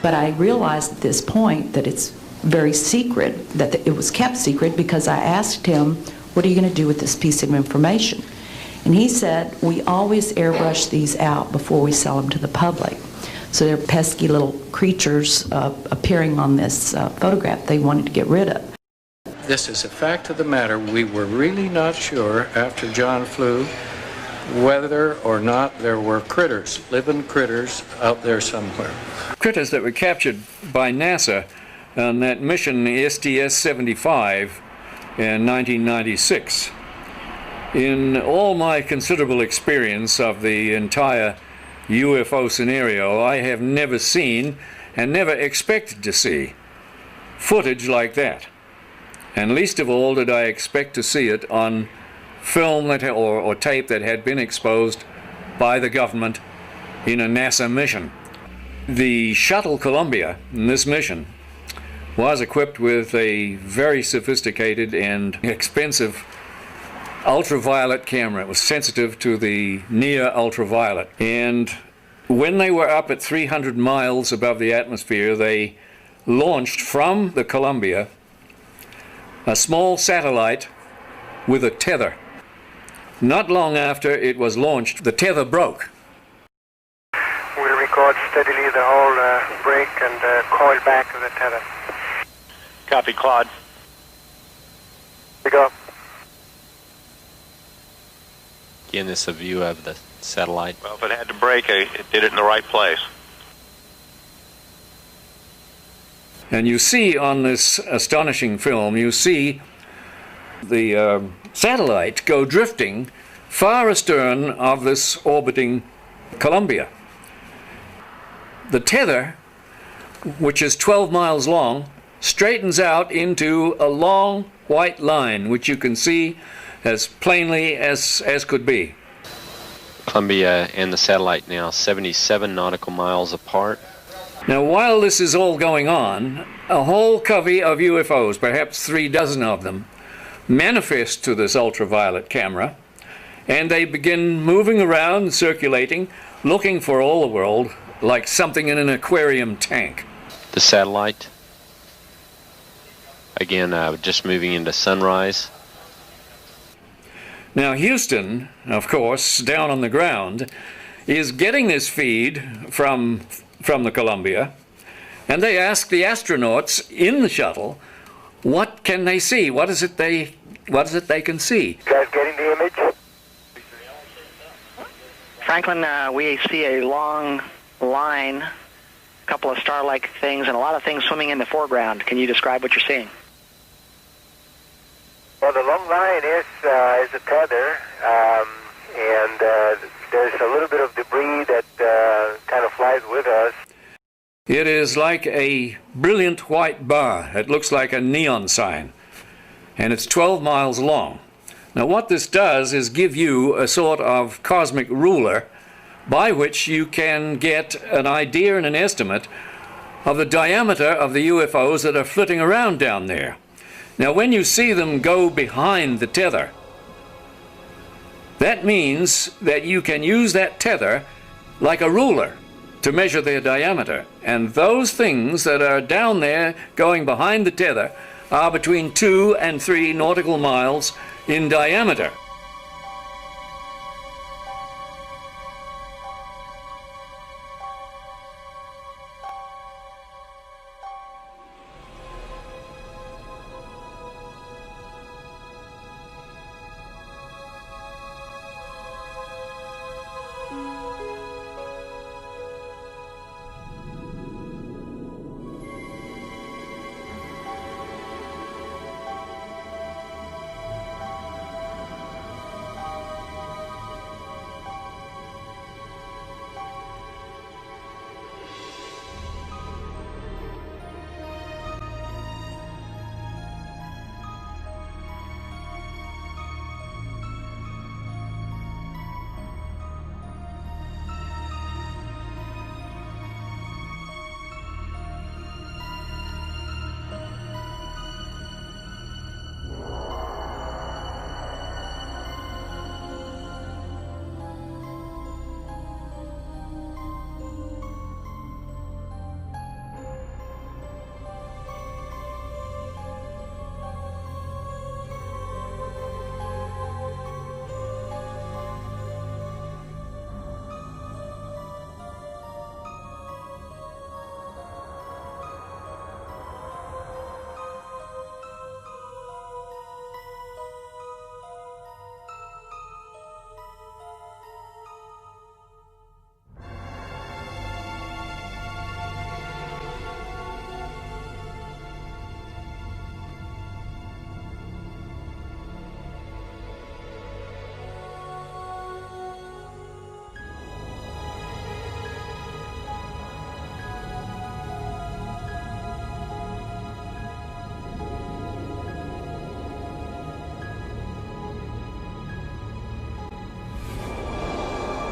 But I realized at this point that it's very secret, that it was kept secret, because I asked him, what are you going to do with this piece of information? And he said, we always airbrush these out before we sell them to the public. So they're pesky little creatures appearing on this photograph they wanted to get rid of. This is a fact of the matter. We were really not sure after John flew whether or not there were critters, living critters out there somewhere. Critters that were captured by NASA on that mission STS-75 in 1996. In all my considerable experience of the entire UFO scenario, I have never seen and never expected to see footage like that. And least of all did I expect to see it on film that, or tape that had been exposed by the government in a NASA mission. The shuttle Columbia in this mission was equipped with a very sophisticated and expensive ultraviolet camera. It was sensitive to the near ultraviolet. And when they were up at 300 miles above the atmosphere, they launched from the Columbia a small satellite with a tether. Not long after it was launched, the tether broke. We'll record steadily the whole break and coil back to the tether. Copy, Claude. We go. Again, this is a view of the satellite. Well, if it had to break, it did it in the right place. And you see on this astonishing film, you see the satellite go drifting far astern of this orbiting Columbia. The tether, which is 12 miles long, straightens out into a long white line, which you can see as plainly as could be. Columbia and the satellite now 77 nautical miles apart. Now, while this is all going on, a whole covey of UFOs, perhaps 36 of them, manifest to this ultraviolet camera, and they begin moving around, circulating, looking for all the world like something in an aquarium tank. The satellite, again, just moving into sunrise. Now, Houston, of course, down on the ground, is getting this feed from the Columbia, and they ask the astronauts in the shuttle, what can they see? What is it they can see? You guys getting the image? Franklin, we see a long line, a couple of star-like things, and a lot of things swimming in the foreground. Can you describe what you're seeing? Well, the long line is a tether, and there's a little bit of debris that kind of flies with us. It is like a brilliant white bar. It looks like a neon sign, and it's 12 miles long. Now, what this does is give you a sort of cosmic ruler by which you can get an idea and an estimate of the diameter of the UFOs that are flitting around down there. Now, when you see them go behind the tether, that means that you can use that tether like a ruler to measure their diameter. And those things that are down there going behind the tether are between 2 and 3 nautical miles in diameter.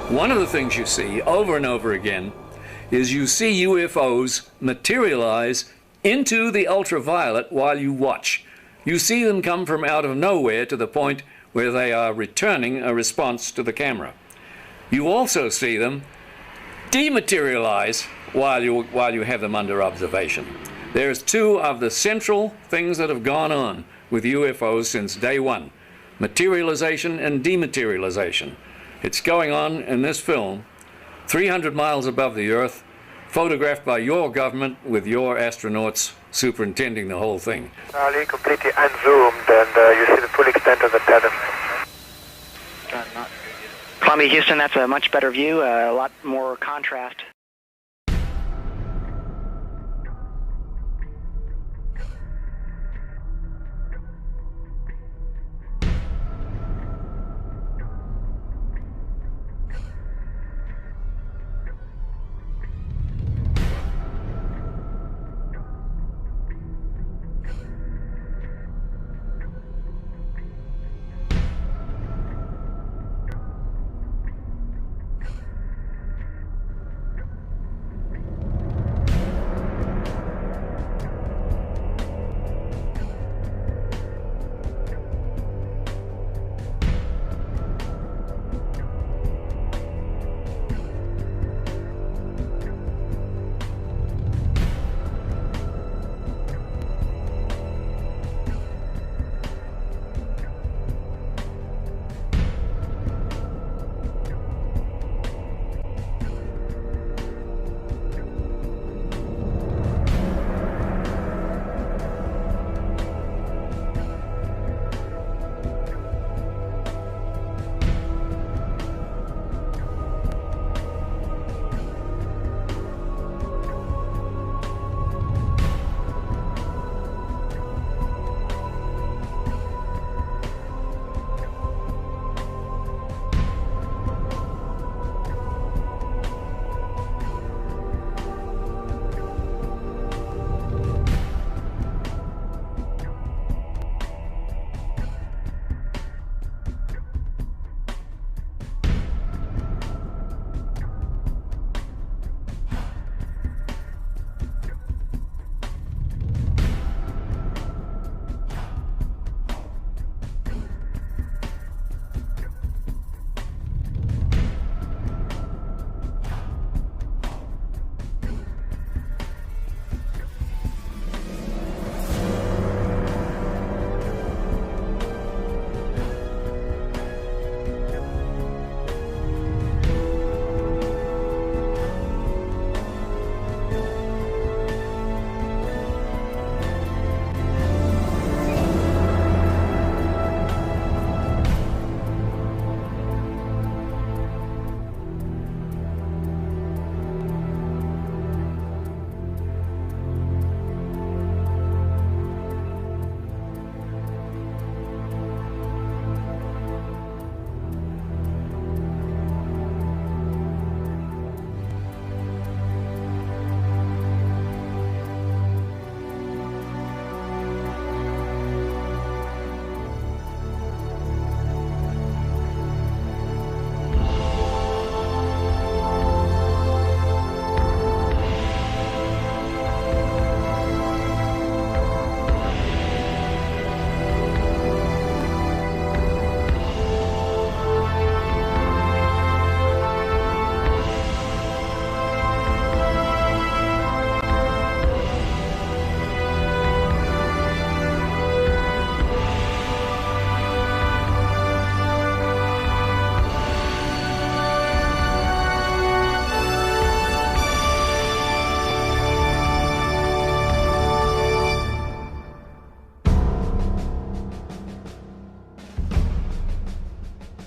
One of the things you see over and over again is you see UFOs materialize into the ultraviolet while you watch. You see them come from out of nowhere to the point where they are returning a response to the camera. You also see them dematerialize while you have them under observation. There's two of the central things that have gone on with UFOs since day one: materialization and dematerialization. It's going on in this film 300 miles above the Earth, photographed by your government with your astronauts superintending the whole thing. Charlie, completely unzoomed, and you see the full extent of the tether. Columbia, Houston, that's a much better view, a lot more contrast.